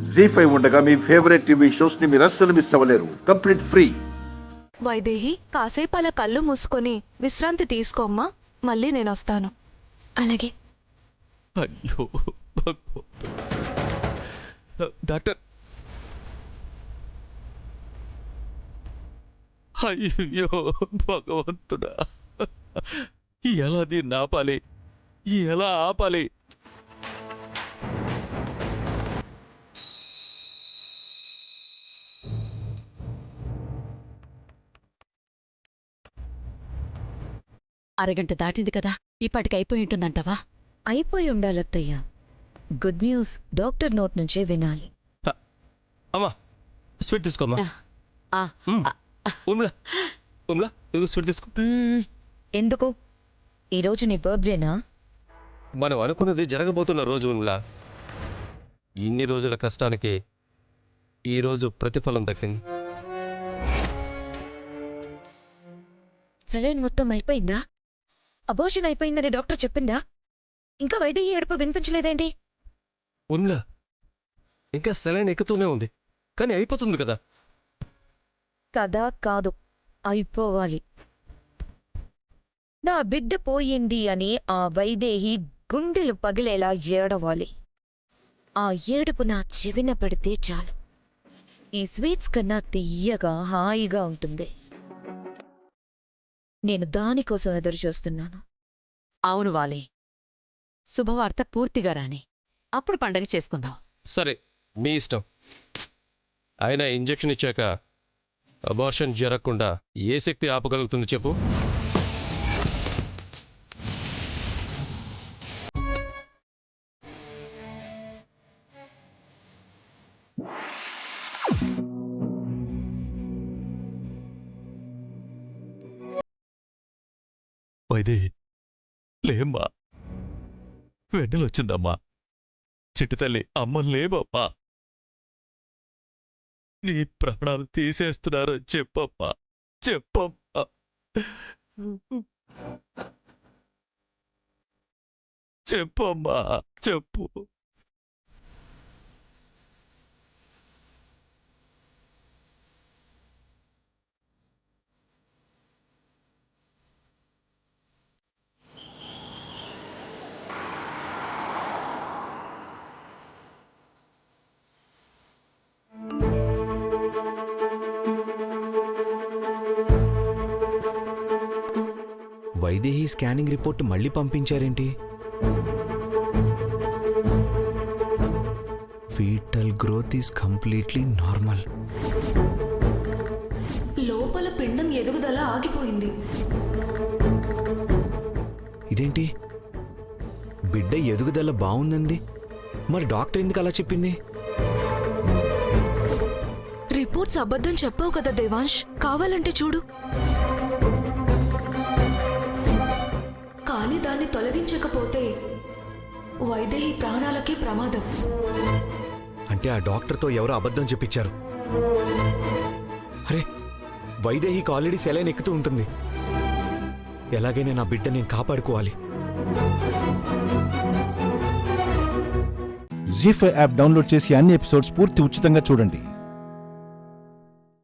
జీ5 ఉండగా మీ favourite TV shows ని మీరు అస్సలు మిస్ అవ్వలేరు. Complete free. వైదేహి, కాసేపు అలా కళ్ళు మూసుకొని విశ్రాంతి తీసుకోమ్మా. మళ్ళీ నేను వస్తాను. అలాగే. అయ్యో డాక్టర్, అయ్యో భగవంతుడా, ఎలా దీన్ని ఆపాలి, ఎలా ఆపాలి? అరగంట దాటింది కదా, ఇప్పటికి అయిపోయి ఉంటుందంటావా? అయిపోయి ఉండాలత్తయ్య. గుడ్ న్యూస్ డాక్టర్ నోట్ నుంచే వినాలి. అమ్మా, స్వీట్ తీసుకోమ్మా. ఆ, ఉమ్లా ఉమ్లా, స్వీట్ తీసుకో. ఎందుకు? ఈరోజు నీ బర్త్డేనా? మనం అనుకున్నది జరగబోతున్న రోజు ఉమ్లా. ఇన్ని రోజుల కష్టానికి ఈరోజు ప్రతిఫలం దక్కింది. సెలైన్ మొత్తం అయిపోయిందా? అబోర్షన్ అయిపోయిందని డాక్టర్ చెప్పిందా? ఇంకా వైదేహి ఏడుపు వినిపించలేదేంటి? ఉమ్లా, ఇంకా సెలైన్ ఎక్కుతూనే ఉంది, కానీ అయిపోతుంది కదా. కదా కాదు, అయిపోవాలి. నా బిడ్డ పోయింది అని ఆ వైదేహి గుండెలు పగిలేలా ఏడవాలి. ఆ ఏడుపు నా చెవిన పెడితే చాలు. ఈ స్వీట్స్ కన్నా తియ్యగా హాయిగా ఉంటుంది. నేను దానికోసం ఎదురు చూస్తున్నాను. అవును వాలి, శుభవార్త పూర్తిగా రాని, అప్పుడు పండగ చేసుకుందాం. సరే, మీ ఇష్టం. అయినా ఇంజెక్షన్ ఇచ్చాక అబార్షన్ జరగకుండా ఏ శక్తి ఆపగలుగుతుంది చెప్పు? వైదేహి, లేమ్మా, వెన్నెలొచ్చిందమ్మా. చిట్టి తల్లి, అమ్మని లేవమ్మా. నీ ప్రాణాలు తీసేస్తున్నారు, చెప్పమ్మా, చెప్పమ్మా, చెప్పమ్మా, చెప్పు. వైదేహి స్కానింగ్ రిపోర్ట్ మళ్ళీ పంపించారేంటి? Fetal growth is completely normal. లోపల పిండం ఎదుగుదల ఆగిపోయింది. ఇదేంటి, బిడ్డ ఎదుగుదల బాగుందండి, మరి డాక్టర్ ఎందుకు అలా చెప్పింది? రిపోర్ట్స్ అబద్ధం చెప్పావు కదా దేవాంశ్, కావాలంటే చూడు. కానీ దాన్ని తొలగించకపోతే వైదేహి ప్రాణాలకే ప్రమాదం. అంటే ఆ డాక్టర్తో ఎవరో అబద్ధం చెప్పించారు. అరే, వైదేహికి ఆల్రెడీ సెలైన్ ఎక్కుతూ ఉంటుంది. ఎలాగైనా నా బిడ్డ నేను కాపాడుకోవాలి. జీ5 యాప్ డౌన్లోడ్ చేసి అన్ని ఎపిసోడ్స్ పూర్తి ఉచితంగా చూడండి.